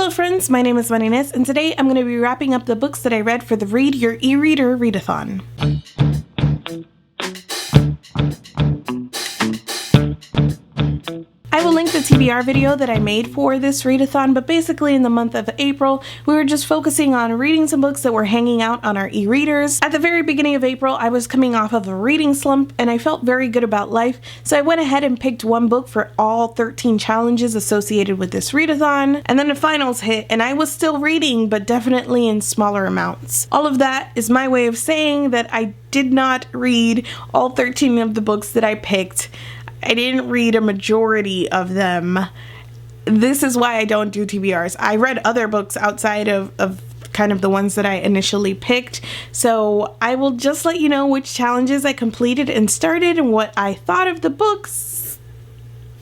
Hello friends, my name is Inez, and today I'm going to be wrapping up the books that I read for the Read Your E-Reader Readathon. I will link the TBR video that I made for this readathon, but basically in the month of April, we were just focusing on reading some books that were hanging out on our e-readers. At the very beginning of April, I was coming off of a reading slump and I felt very good about life, so I went ahead and picked one book for all 13 challenges associated with this readathon, and then the finals hit and I was still reading, but definitely in smaller amounts. All of that is my way of saying that I did not read all 13 of the books that I picked. I didn't read a majority of them. This is why I don't do TBRs. I read other books outside of kind of the ones that I initially picked. So I will just let you know which challenges I completed and started and what I thought of the books.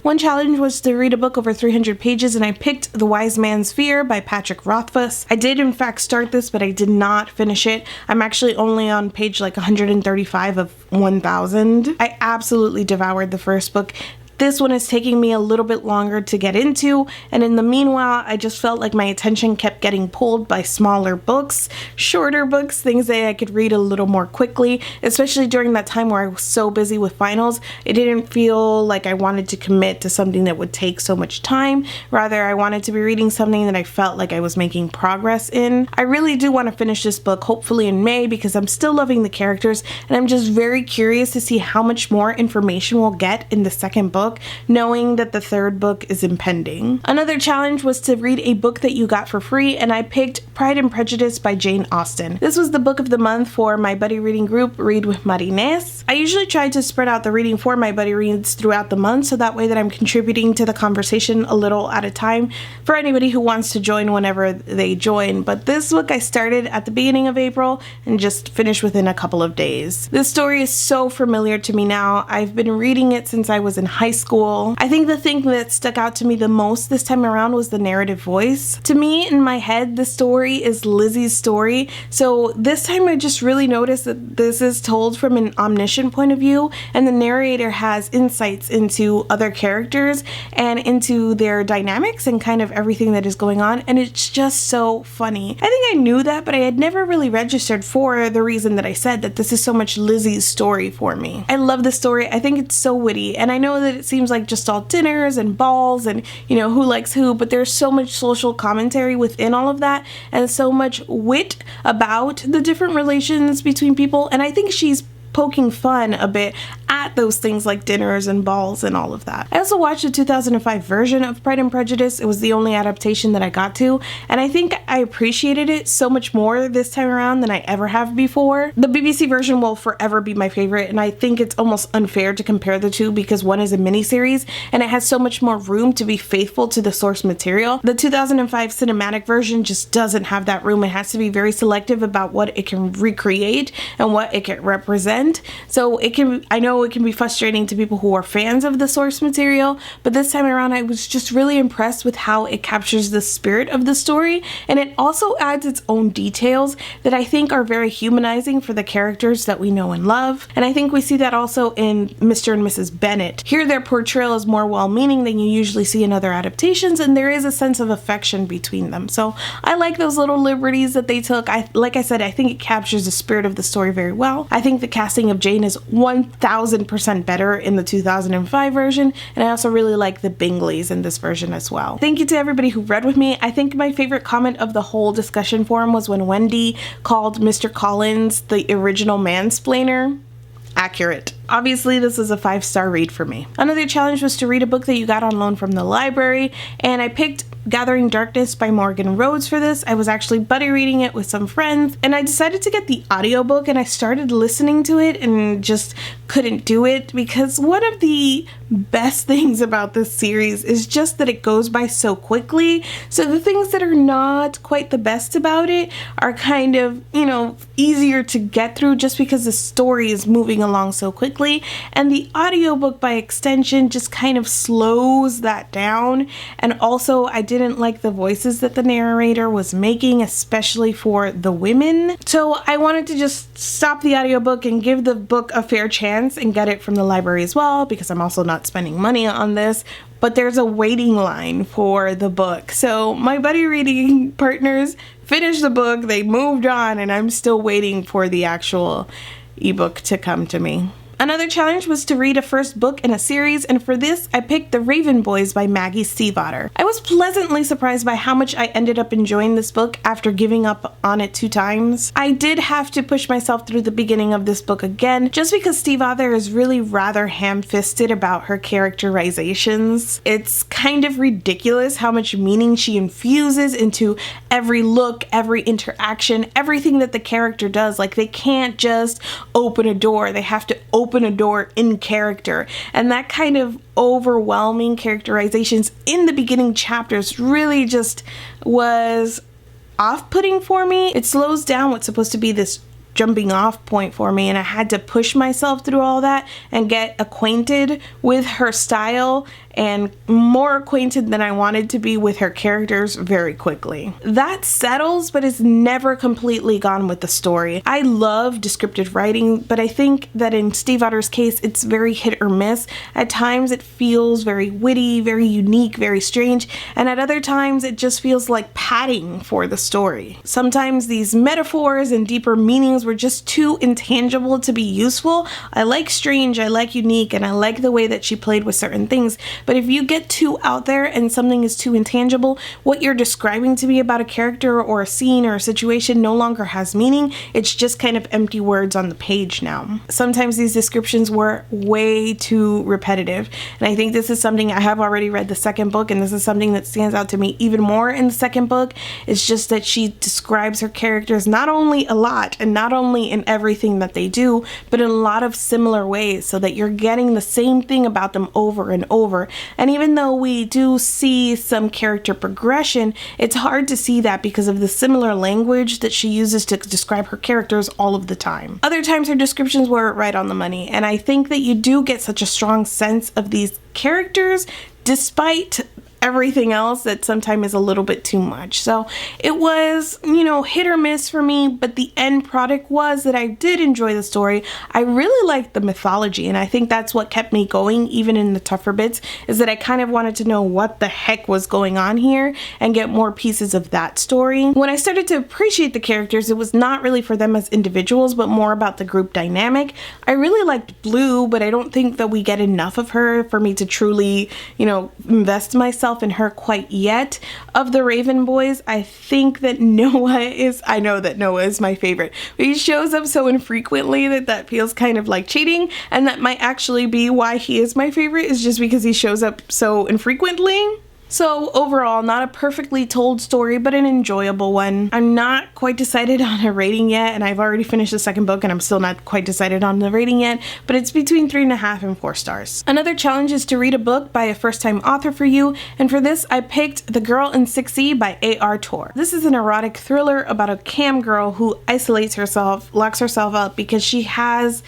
One challenge was to read a book over 300 pages, and I picked The Wise Man's Fear by Patrick Rothfuss. I did in fact start this, but I did not finish it. I'm actually only on page like 135 of 1000. I absolutely devoured the first book. This one is taking me a little bit longer to get into, and in the meanwhile, I just felt like my attention kept getting pulled by smaller books, shorter books, things that I could read a little more quickly, especially during that time where I was so busy with finals. It didn't feel like I wanted to commit to something that would take so much time. Rather, I wanted to be reading something that I felt like I was making progress in. I really do want to finish this book, hopefully in May, because I'm still loving the characters, and I'm just very curious to see how much more information we'll get in the second book, knowing that the third book is impending. Another challenge was to read a book that you got for free, and I picked Pride and Prejudice by Jane Austen. This was the book of the month for my buddy reading group, Read with Inez. I usually try to spread out the reading for my buddy reads throughout the month, so that way that I'm contributing to the conversation a little at a time for anybody who wants to join whenever they join. But this book I started at the beginning of April and just finished within a couple of days. This story is so familiar to me now. I've been reading it since I was in high school. I think the thing that stuck out to me the most this time around was the narrative voice. To me, in my head, the story is Lizzie's story, so this time I just really noticed that this is told from an omniscient point of view, and the narrator has insights into other characters and into their dynamics and kind of everything that is going on, and it's just so funny. I think I knew that, but I had never really registered for the reason that I said that this is so much Lizzie's story for me. I love the story. I think it's so witty, and I know that it seems like just all dinners and balls and, you know, who likes who, but there's so much social commentary within all of that and so much wit about the different relations between people, and I think she's poking fun a bit at those things like dinners and balls and all of that. I also watched the 2005 version of Pride and Prejudice. It was the only adaptation that I got to, and I think I appreciated it so much more this time around than I ever have before. The BBC version will forever be my favorite, and I think it's almost unfair to compare the two because one is a miniseries and it has so much more room to be faithful to the source material. The 2005 cinematic version just doesn't have that room. It has to be very selective about what it can recreate and what it can represent. So I know it can be frustrating to people who are fans of the source material, but this time around I was just really impressed with how it captures the spirit of the story, and it also adds its own details that I think are very humanizing for the characters that we know and love. And I think we see that also in Mr. and Mrs. Bennet. Here their portrayal is more well-meaning than you usually see in other adaptations, and there is a sense of affection between them. So I like those little liberties that they took. Like I said, I think it captures the spirit of the story very well. I think the casting of Jane is 1000% better in the 2005 version, and I also really like the Bingleys in this version as well. Thank you to everybody who read with me. I think my favorite comment of the whole discussion forum was when Wendy called Mr. Collins the original mansplainer. Accurate. Obviously, this is a 5-star read for me. Another challenge was to read a book that you got on loan from the library, and I picked Gathering Darkness by Morgan Rhodes for this. I was actually buddy reading it with some friends, and I decided to get the audiobook, and I started listening to it and just couldn't do it because one of the best things about this series is just that it goes by so quickly. So the things that are not quite the best about it are kind of, you know, easier to get through just because the story is moving along so quickly, and the audiobook by extension just kind of slows that down. And also I didn't like the voices that the narrator was making, especially for the women. So I wanted to just stop the audiobook and give the book a fair chance and get it from the library as well, because I'm also not spending money on this. but there's a waiting line for the book. So my buddy reading partners finished the book, they moved on, and I'm still waiting for the actual ebook to come to me. Another challenge was to read a first book in a series, and for this, I picked The Raven Boys by Maggie Stiefvater. I was pleasantly surprised by how much I ended up enjoying this book after giving up on it 2 times. I did have to push myself through the beginning of this book again, just because Stiefvater is really rather ham-fisted about her characterizations. It's kind of ridiculous how much meaning she infuses into every look, every interaction, everything that the character does. Like, they can't just open a door, they have to open a door in character, and that kind of overwhelming characterizations in the beginning chapters really just was off-putting for me. It slows down what's supposed to be this jumping off point for me, and I had to push myself through all that and get acquainted with her style and more acquainted than I wanted to be with her characters very quickly. That settles, but it's never completely gone with the story. I love descriptive writing, but I think that in Stiefvater's case, it's very hit or miss. At times it feels very witty, very unique, very strange, and at other times it just feels like padding for the story. Sometimes these metaphors and deeper meanings were just too intangible to be useful. I like strange, I like unique, and I like the way that she played with certain things. But if you get too out there and something is too intangible, what you're describing to me about a character or a scene or a situation no longer has meaning. It's just kind of empty words on the page now. Sometimes these descriptions were way too repetitive, and I think this is something I have already read the second book, and this is something that stands out to me even more in the second book. It's just that she describes her characters not only a lot and not only in everything that they do, but in a lot of similar ways, so that you're getting the same thing about them over and over. And even though we do see some character progression, it's hard to see that because of the similar language that she uses to describe her characters all of the time. Other times her descriptions were right on the money, and I think that you do get such a strong sense of these characters despite everything else that sometimes is a little bit too much. So it was, hit or miss for me, but the end product was that I did enjoy the story. I really liked the mythology, and I think that's what kept me going even in the tougher bits, is that I kind of wanted to know what the heck was going on here and get more pieces of that story. When I started to appreciate the characters, it was not really for them as individuals, but more about the group dynamic. I really liked Blue, but I don't think that we get enough of her for me to truly, invest myself in her quite yet. Of the Raven Boys, I think that I know that Noah is my favorite, but he shows up so infrequently that feels kind of like cheating, and that might actually be why he is my favorite, is just because he shows up so infrequently. So overall, not a perfectly told story, but an enjoyable one. I'm not quite decided on a rating yet, and I've already finished the second book and I'm still not quite decided on the rating yet, but it's between 3.5 and 4 stars. Another challenge is to read a book by a first-time author for you, and for this I picked The Girl in 6E by A.R. Torre. This is an erotic thriller about a cam girl who isolates herself, locks herself up because she has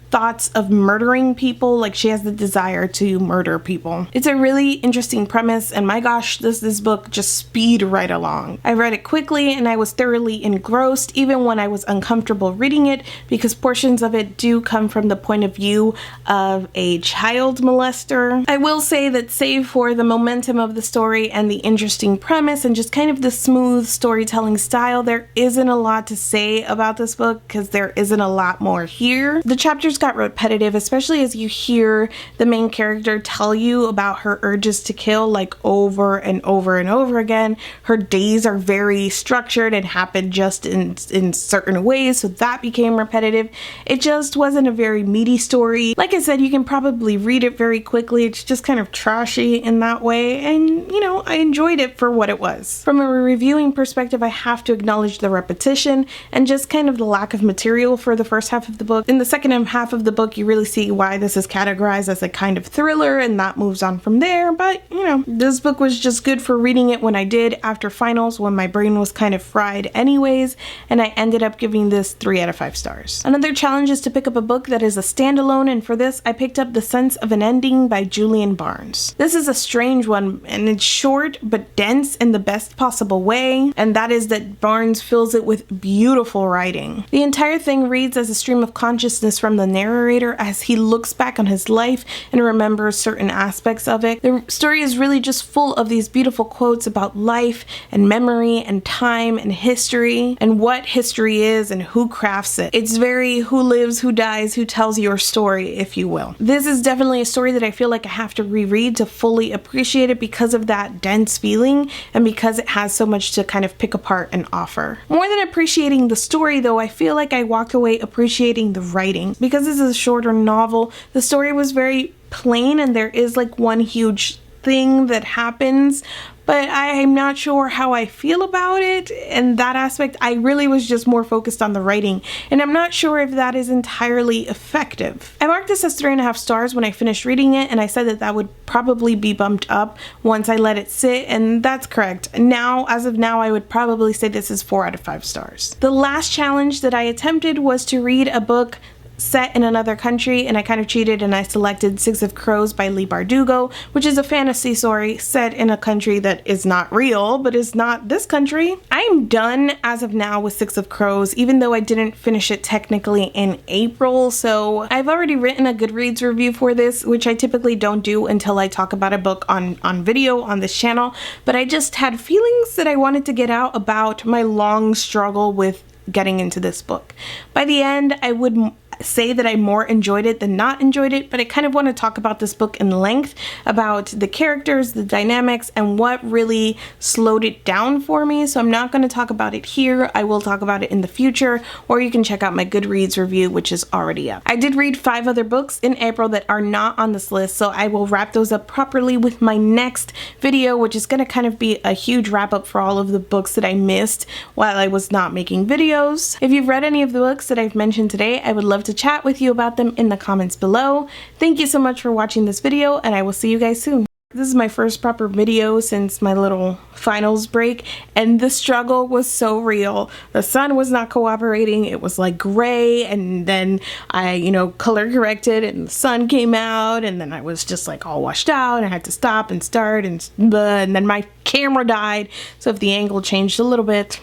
thoughts of murdering people, like she has the desire to murder people. It's a really interesting premise, and my gosh, this book just speed right along. I read it quickly and I was thoroughly engrossed, even when I was uncomfortable reading it, because portions of it do come from the point of view of a child molester. I will say that save for the momentum of the story and the interesting premise and just kind of the smooth storytelling style, there isn't a lot to say about this book because there isn't a lot more here. The chapters got repetitive, especially as you hear the main character tell you about her urges to kill like over and over and over again. Her days are very structured and happen just in certain ways, so that became repetitive. It just wasn't a very meaty story. Like I said, you can probably read it very quickly. It's just kind of trashy in that way, and I enjoyed it for what it was. From a reviewing perspective, I have to acknowledge the repetition and just kind of the lack of material for the first half of the book. In the second half of the book, you really see why this is categorized as a kind of thriller, and that moves on from there. But this book was just good for reading it when I did after finals, when my brain was kind of fried anyways, and I ended up giving this 3 out of 5 stars. Another challenge is to pick up a book that is a standalone, and for this I picked up The Sense of an Ending by Julian Barnes. This is a strange one, and it's short but dense in the best possible way, and that is that Barnes fills it with beautiful writing. The entire thing reads as a stream of consciousness from the narrator as he looks back on his life and remembers certain aspects of it. The story is really just full of these beautiful quotes about life and memory and time and history and what history is and who crafts it. It's very who lives, who dies, who tells your story, if you will. This is definitely a story that I feel like I have to reread to fully appreciate it because of that dense feeling and because it has so much to kind of pick apart and offer. More than appreciating the story though, I feel like I walked away appreciating the writing. Because this is a shorter novel, the story was very plain and there is like one huge thing that happens, but I'm not sure how I feel about it. And that aspect, I really was just more focused on the writing, and I'm not sure if that is entirely effective. I marked this as 3.5 stars when I finished reading it, and I said that that would probably be bumped up once I let it sit, and that's correct. Now, as of now, I would probably say this is 4 out of 5 stars. The last challenge that I attempted was to read a book set in another country, and I kind of cheated and I selected Six of Crows by Leigh Bardugo, which is a fantasy story set in a country that is not real, but is not this country. I'm done as of now with Six of Crows, even though I didn't finish it technically in April, so I've already written a Goodreads review for this, which I typically don't do until I talk about a book on video on this channel, but I just had feelings that I wanted to get out about my long struggle with getting into this book. By the end, I would say that I more enjoyed it than not enjoyed it, but I kind of want to talk about this book in length, about the characters, the dynamics, and what really slowed it down for me. So I'm not going to talk about it here. I will talk about it in the future, or you can check out my Goodreads review, which is already up. I did read 5 other books in April that are not on this list, so I will wrap those up properly with my next video, which is going to kind of be a huge wrap up for all of the books that I missed while I was not making videos. If you've read any of the books that I've mentioned today, I would love to chat with you about them in the comments below. Thank you so much for watching this video, and I will see you guys soon. This is my first proper video since my little finals break, and the struggle was so real. The sun was not cooperating. It was like gray, and then I, color corrected and the sun came out, and then I was just like all washed out, and I had to stop and start, and then my camera died. So if the angle changed a little bit,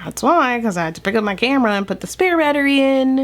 that's why, because I had to pick up my camera and put the spare battery in.